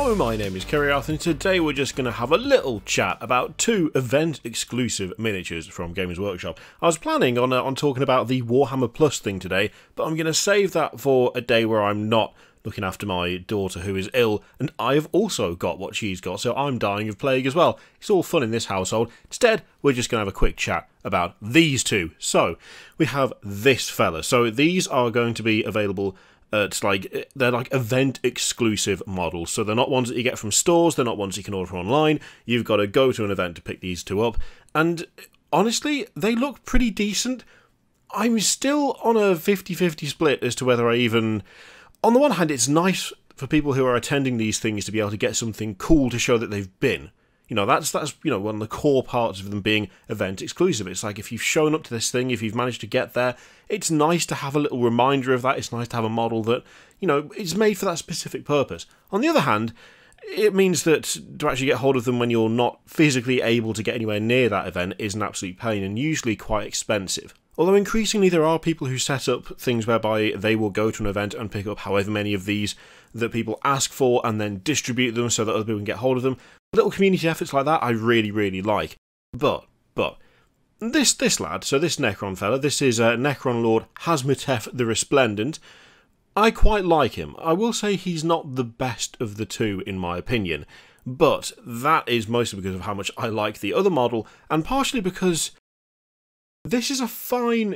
Hello, my name is Kerryarth, and today we're just going to have a little chat about two event-exclusive miniatures from Games Workshop. I was planning on talking about the Warhammer Plus thing today, but I'm going to save that for a day where I'm not looking after my daughter who is ill, and I've also got what she's got, so I'm dying of plague as well. It's all fun in this household. Instead, we're just going to have a quick chat about these two. So, we have this fella. So these are going to be available. They're like event exclusive models, so they're not ones that you get from stores, they're not ones you can order online. You've got to go to an event to pick these two up, and honestly, they look pretty decent. I'm still on a 50-50 split as to whether I even... On the one hand, it's nice for people who are attending these things to be able to get something cool to show that they've been. You know, that's you know, one of the core parts of them being event exclusive. It's like if you've shown up to this thing, if you've managed to get there, it's nice to have a little reminder of that. It's nice to have a model that, you know, is made for that specific purpose. On the other hand, it means that to actually get hold of them when you're not physically able to get anywhere near that event is an absolute pain and usually quite expensive. Although increasingly there are people who set up things whereby they will go to an event and pick up however many of these that people ask for and then distribute them so that other people can get hold of them. Little community efforts like that I really, really like. But, this lad, so this Necron fella, this is Necron Lord Hasmoteph the Resplendent. I quite like him. I will say he's not the best of the two in my opinion, but that is mostly because of how much I like the other model, and partially because he's a fine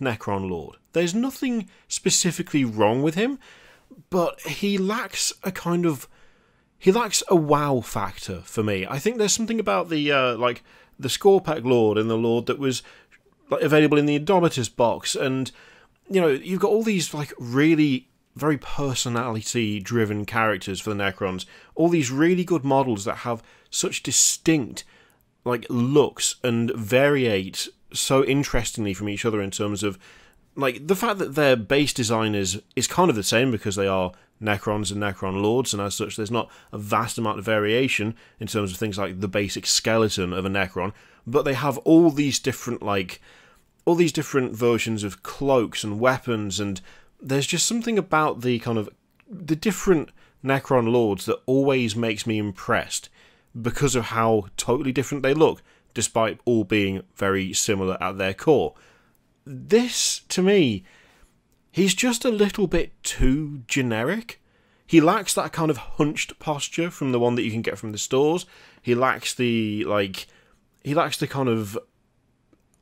Necron Lord. There's nothing specifically wrong with him, but he lacks a wow factor for me. I think there's something about the the Scorpec Lord and the Lord that was available in the Indomitus box, and you know, you've got all these really very personality driven characters for the Necrons, all these really good models that have such distinct looks and variate so interestingly from each other in terms of the fact that their base design is kind of the same because they are Necrons and Necron Lords, and as such there's not a vast amount of variation in terms of things like the basic skeleton of a Necron, but they have all these different versions of cloaks and weapons, and there's just something about the different Necron Lords that always makes me impressed because of how totally different they look, despite all being very similar at their core. This, to me, he's just a little bit too generic. He lacks that kind of hunched posture from the one that you can get from the stores. He lacks the kind of,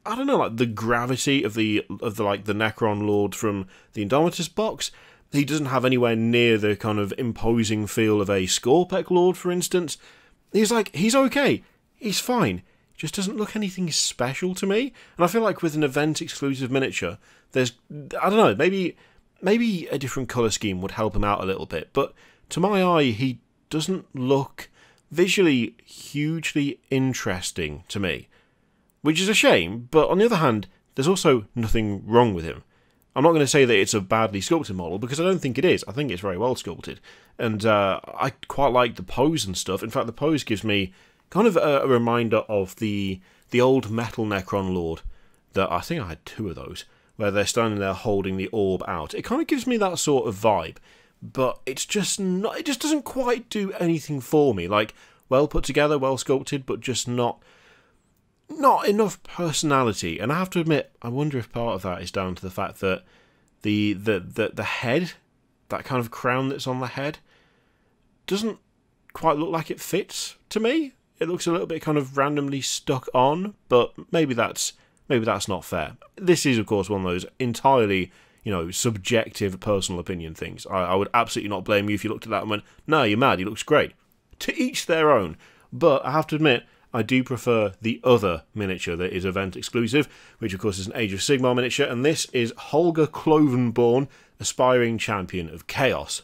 I don't know, the gravity of the Necron Lord from the Indomitus box. He doesn't have anywhere near the kind of imposing feel of a Scorpec Lord, for instance. He's okay. He's fine. Just doesn't look anything special to me. And I feel like with an event-exclusive miniature, there's, I don't know, maybe a different colour scheme would help him out a little bit. But to my eye, he doesn't look visually hugely interesting to me, which is a shame. But on the other hand, there's also nothing wrong with him. I'm not going to say that it's a badly sculpted model, because I don't think it is. I think it's very well sculpted. And I quite like the pose and stuff. In fact, the pose gives me kind of a reminder of the old Metal Necron Lord, that I think I had two of those, where they're standing there holding the orb out. It kind of gives me that sort of vibe, but it's just not, it just doesn't quite do anything for me. Well put together, well sculpted, but just not enough personality. And I have to admit, I wonder if part of that is down to the fact that the head, that kind of crown that's on the head, doesn't quite look like it fits to me. It looks a little bit kind of randomly stuck on, but maybe that's not fair. This is, of course, one of those entirely, subjective personal opinion things. I would absolutely not blame you if you looked at that and went, no, you're mad, he looks great. To each their own. But I have to admit, I do prefer the other miniature that is event exclusive, which of course is an Age of Sigmar miniature, and this is Holga Clovenhorn, Aspiring Champion of Chaos.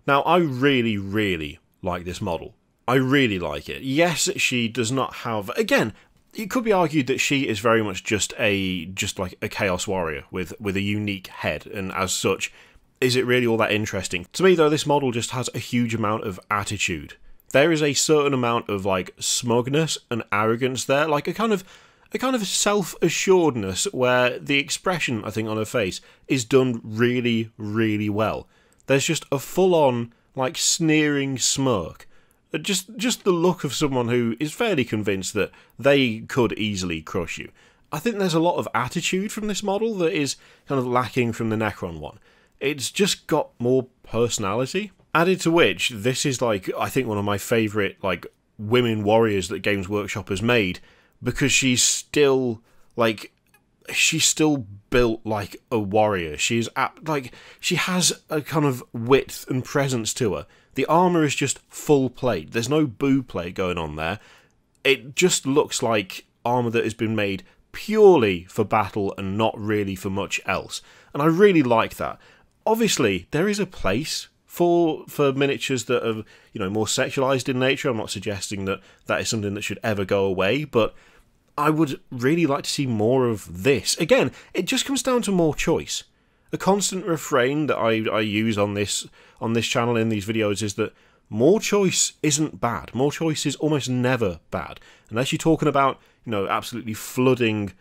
Now, I really, really like this model. I really like it. Yes, she does not have... Again, it could be argued that she is very much just like a Chaos Warrior with a unique head, and as such, is it really all that interesting? To me, though, this model just has a huge amount of attitude. There is a certain amount of smugness and arrogance there, a kind of self-assuredness, where the expression, I think, on her face is done really, really well. There's just a full-on like, sneering smirk. Just the look of someone who is fairly convinced that they could easily crush you. I think there's a lot of attitude from this model that is kind of lacking from the Necron one. It's just got more personality. Added to which, this is, like, I think one of my favourite, like, women warriors that Games Workshop has made, because she's still, like, she's still built like a warrior. She's like, she has a kind of width and presence to her. The armour is just full plate. There's no boo plate going on there. It just looks like armour that has been made purely for battle and not really for much else. And I really like that. Obviously, there is a place for miniatures that are, you know, more sexualised in nature. I'm not suggesting that that is something that should ever go away, but I would really like to see more of this. Again, it just comes down to more choice. A constant refrain that I use on this channel in these videos is that more choice isn't bad. More choice is almost never bad. Unless you're talking about, you know, absolutely flooding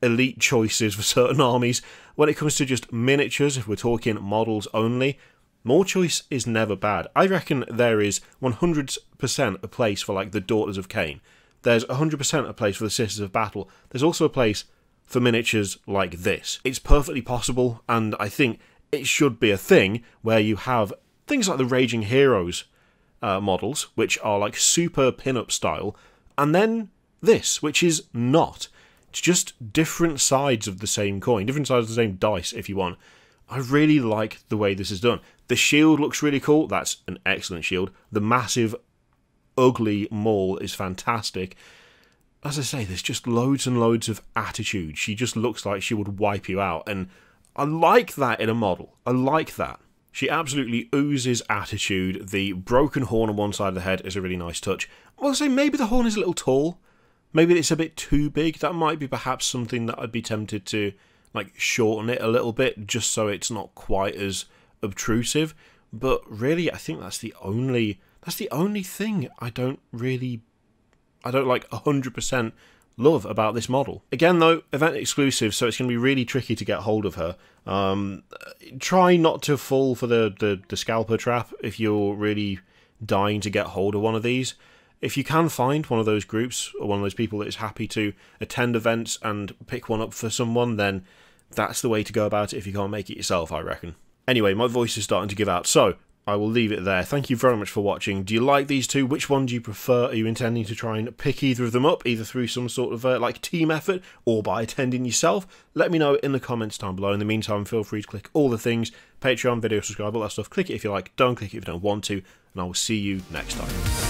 elite choices for certain armies. When it comes to just miniatures, if we're talking models only, more choice is never bad. I reckon there is 100% a place for, like, the Daughters of Cain. There's 100% a place for the Sisters of Battle. There's also a place for miniatures like this. It's perfectly possible, and I think it should be a thing where you have things like the Raging Heroes models, which are like super pin-up style, and then this, which is not. It's just different sides of the same coin, different sides of the same dice, if you want. I really like the way this is done. The shield looks really cool. That's an excellent shield. The massive, ugly maul is fantastic. As I say, there's just loads and loads of attitude. She just looks like she would wipe you out, and I like that in a model. I like that. She absolutely oozes attitude. The broken horn on one side of the head is a really nice touch. I'll say maybe the horn is a little tall. Maybe it's a bit too big. That might be perhaps something that I'd be tempted to, like, shorten it a little bit, just so it's not quite as obtrusive. But really, I think that's the only thing I don't like 100% love about this model. Again though, event exclusive, so it's going to be really tricky to get hold of her. Try not to fall for the scalper trap if you're really dying to get hold of one of these. If you can find one of those groups, or one of those people that is happy to attend events and pick one up for someone, then that's the way to go about it if you can't make it yourself, I reckon. Anyway, my voice is starting to give out, so I will leave it there. Thank you very much for watching. Do you like these two? Which one do you prefer? Are you intending to try and pick either of them up, either through some sort of like team effort or by attending yourself? Let me know in the comments down below. In the meantime, feel free to click all the things, Patreon, video, subscribe, all that stuff. Click it if you like, don't click it if you don't want to, and I will see you next time.